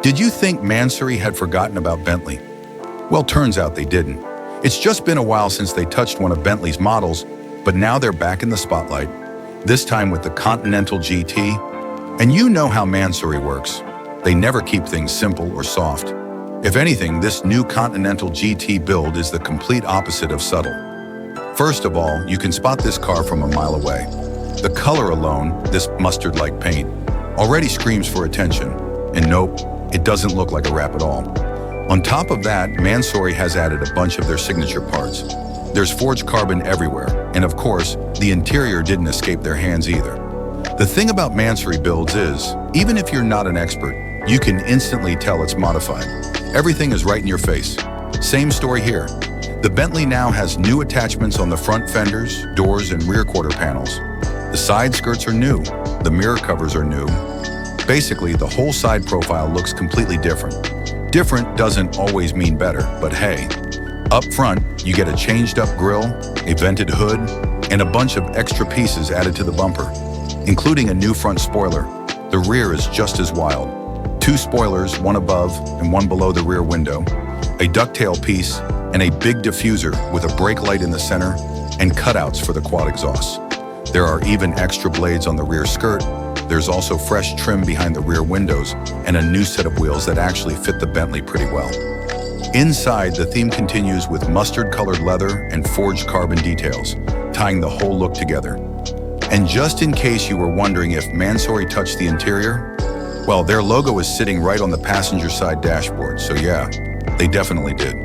Did you think Mansory had forgotten about Bentley? Well, turns out they didn't. It's just been a while since they touched one of Bentley's models, but now they're back in the spotlight, this time with the Continental GT. And you know how Mansory works. They never keep things simple or soft. If anything, this new Continental GT build is the complete opposite of subtle. First of all, you can spot this car from a mile away. The color alone, this mustard-like paint, already screams for attention. And nope, it doesn't look like a wrap at all. On top of that, Mansory has added a bunch of their signature parts. There's forged carbon everywhere, and of course, the interior didn't escape their hands either. The thing about Mansory builds is, even if you're not an expert, you can instantly tell it's modified. Everything is right in your face. Same story here. The Bentley now has new attachments on the front fenders, doors, and rear quarter panels. The side skirts are new. The mirror covers are new. Basically, the whole side profile looks completely different. Different doesn't always mean better, but hey. Up front, you get a changed-up grille, a vented hood, and a bunch of extra pieces added to the bumper, including a new front spoiler. The rear is just as wild. 2 spoilers, one above and one below the rear window, a ducktail piece, and a big diffuser with a brake light in the center and cutouts for the quad exhausts. There are even extra blades on the rear skirt. There's also fresh trim behind the rear windows and a new set of wheels that actually fit the Bentley pretty well. Inside, the theme continues with mustard-colored leather and forged carbon details, tying the whole look together. And just in case you were wondering if Mansory touched the interior, well, their logo is sitting right on the passenger side dashboard, so yeah, they definitely did.